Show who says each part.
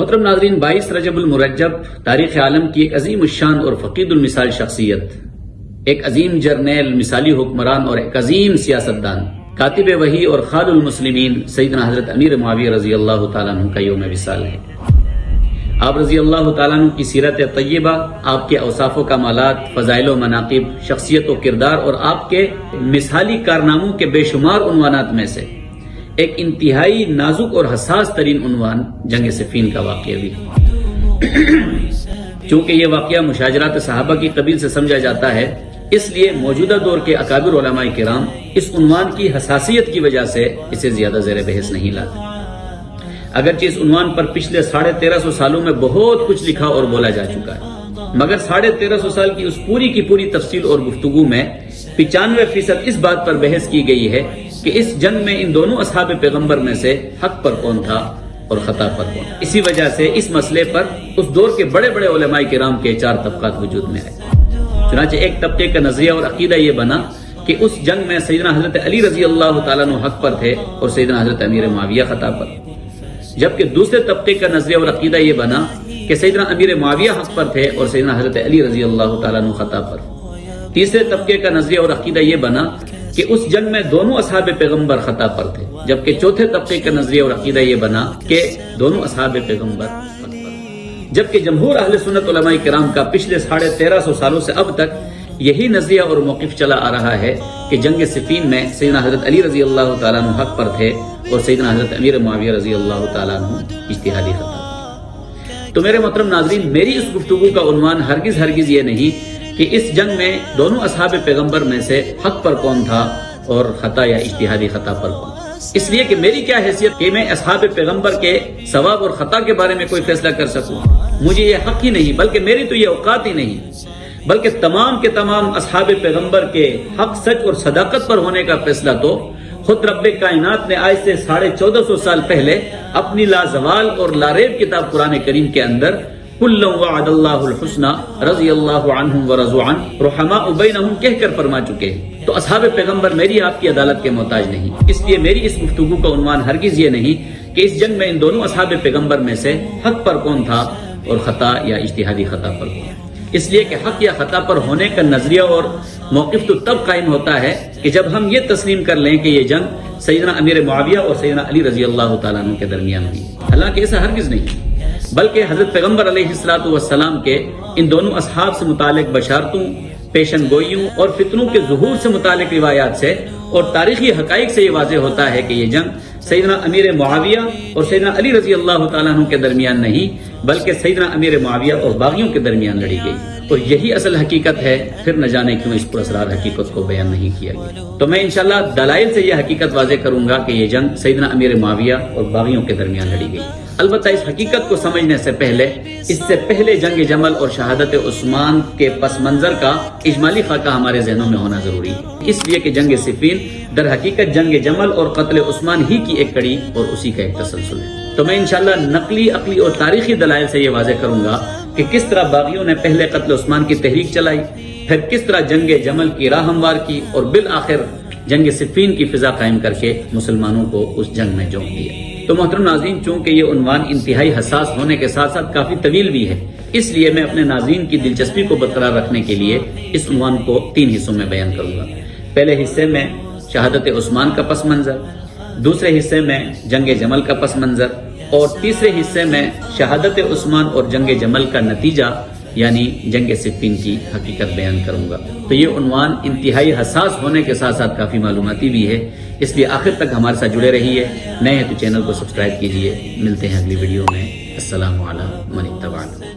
Speaker 1: محترم ناظرین، 22 رجب المرجب تاریخ عالم کی ایک عظیم الشان اور فقید المثال شخصیت، ایک عظیم جرنیل، مثالی حکمران اور ایک عظیم سیاستدان، کاتب وحی اور خال المسلمین سیدنا حضرت امیر معاویہ رضی اللہ تعالیٰ عنہ کا یوم وصال ہے۔ آپ رضی اللہ تعالیٰ عنہ کی سیرت طیبہ، آپ کے اوصاف و کمالات، فضائل و مناقب، شخصیت و کردار اور آپ کے مثالی کارناموں کے بے شمار عنوانات میں سے ایک انتہائی نازک اور حساس ترین عنوان جنگ صفین کا واقعہ بھی ہے۔ چونکہ یہ واقعہ مشاجرات صحابہ کی قبیل سے سمجھا جاتا ہے، اس لیے موجودہ دور کے اکابر علماء کرام اس عنوان کی حساسیت کی وجہ سے اسے زیادہ زیر بحث نہیں لاتے۔ اگرچہ اس عنوان پر پچھلے 1350 سالوں میں بہت کچھ لکھا اور بولا جا چکا ہے، مگر 1350 سال کی اس پوری کی پوری تفصیل اور گفتگو میں 95% اس بات پر بحث کی گئی ہے کہ اس جنگ میں ان دونوں اصحاب پیغمبر میں سے حق پر کون تھا اور خطا پر کون۔ اسی وجہ سے اس مسئلے پر اس دور کے بڑے بڑے علماء کرام کے 4 طبقات وجود میں آئے۔ چنانچہ ایک طبقے کا نظریہ اور عقیدہ یہ بنا کہ اس جنگ میں سیدنا حضرت علی رضی اللہ تعالیٰ عنہ حق پر تھے اور سیدنا حضرت امیر معاویہ خطا پر، جبکہ دوسرے طبقے کا نظریہ اور عقیدہ یہ بنا کہ سیدنا امیر معاویہ حق پر تھے اور سیدنا حضرت علی رضی اللہ تعالیٰ عنہ خطا پر۔ تیسرے طبقے کا نظریہ اور عقیدہ یہ بنا کہ اس جنگ میں دونوں اصحاب پیغمبر خطا پر تھے، جبکہ چوتھے طبقے کا نظریہ اور عقیدہ یہ بنا کہ دونوں اصحاب پیغمبر حق پر تھے۔ جبکہ جمہور اہل سنت علماء کرام کا پچھلے 1350 سالوں سے اب تک یہی نظریہ اور موقف چلا آ رہا ہے کہ جنگ صفین میں سیدنا حضرت علی رضی اللہ تعالیٰ عنہ حق پر تھے اور سیدنا حضرت امیر معاویہ رضی اللہ تعالیٰ عنہ اجتہادی خطا پر۔ تو میرے محترم ناظرین، میری اس گفتگو کا عنوان ہرگز یہ نہیں کہ اس جنگ میں دونوں اصحاب پیغمبر میں سے حق پر کون تھا اور خطا یا اجتہادی خطا پر کون، اس لیے کہ میری کیا حیثیت کہ میں اصحاب پیغمبر کے ثواب اور خطا کے بارے میں کوئی فیصلہ کر سکوں۔ مجھے یہ حق ہی نہیں، بلکہ میری تو یہ اوقات ہی نہیں، بلکہ تمام کے تمام اصحاب پیغمبر کے حق، سچ اور صداقت پر ہونے کا فیصلہ تو خود رب کائنات نے آج سے 1450 سال پہلے اپنی لازوال اور لاریب کتاب قرآن کریم کے اندر کُلًّا وعد اللہ الحسنى رضی اللہ عنہم ورضوا عنہ رحماء بینہم کہہ کر فرما چکے ہیں۔ تو اصحاب پیغمبر میری آپ کی عدالت کے محتاج نہیں، اس لیے میری اس گفتگو کا عنوان ہرگز یہ نہیں کہ اس جنگ میں ان دونوں اصحاب پیغمبر میں سے حق پر کون تھا اور خطا یا اجتہادی خطا پر کون، اس لیے کہ حق یا خطا پر ہونے کا نظریہ اور موقف تو تب قائم ہوتا ہے کہ جب ہم یہ تسلیم کر لیں کہ یہ جنگ سیدنا امیر معاویہ اور سیدنا علی رضی اللہ تعالیٰ عنہ کے درمیان ہوئی۔ حالانکہ ایسا ہرگز نہیں، بلکہ حضرت پیغمبر علیہ السلام کے ان دونوں اصحاب سے متعلق بشارتوں، پیشن گوئیوں اور فتنوں کے ظہور سے متعلق روایات سے اور تاریخی حقائق سے یہ واضح ہوتا ہے کہ یہ جنگ سیدنا امیر معاویہ اور سیدنا علی رضی اللہ تعالیٰ عنہ کے درمیان نہیں، بلکہ سیدنا امیر معاویہ اور باغیوں کے درمیان لڑی گئی، اور یہی اصل حقیقت ہے۔ پھر نہ جانے کیوں اس پراسرار حقیقت کو بیان نہیں کیا گیا۔ تو میں انشاءاللہ دلائل سے یہ حقیقت واضح کروں گا کہ یہ جنگ سیدنا امیر معاویہ اور باغیوں کے درمیان لڑی گئی۔ البتہ اس حقیقت کو سمجھنے سے پہلے، اس سے پہلے جنگ جمل اور شہادت عثمان کے پس منظر کا اجمالی خاکہ ہمارے ذہنوں میں ہونا ضروری ہے، اس لیے کہ جنگ صفین در حقیقت جنگ جمل اور قتل عثمان ہی کی ایک کڑی اور اسی کا ایک تسلسل ہے۔ تو میں انشاءاللہ نقلی، عقلی اور تاریخی دلائل سے یہ واضح کروں گا کہ کس طرح باغیوں نے پہلے قتل عثمان کی تحریک چلائی، پھر کس طرح جنگ جمل کی راہ ہموار کی اور بالآخر جنگ صفین کی فضا قائم کر کے مسلمانوں کو اس جنگ میں جھونک دیا۔ تو محترم ناظرین، چونکہ یہ عنوان انتہائی حساس ہونے کے ساتھ ساتھ کافی طویل بھی ہے، اس لیے میں اپنے ناظرین کی دلچسپی کو برقرار رکھنے کے لیے اس عنوان کو 3 حصوں میں بیان کروں گا۔ پہلے حصے میں شہادت عثمان کا پس منظر، دوسرے حصے میں جنگ جمل کا پس منظر، اور تیسرے حصے میں شہادت عثمان اور جنگ جمل کا نتیجہ یعنی جنگ صفین کی حقیقت بیان کروں گا۔ تو یہ عنوان انتہائی حساس ہونے کے ساتھ ساتھ کافی معلوماتی بھی ہے، اس لیے آخر تک ہمارے ساتھ جڑے رہیے۔ نئے ہیں تو چینل کو سبسکرائب کیجیے۔ ملتے ہیں اگلی ویڈیو میں۔ السلام علیکم من اتبعنا۔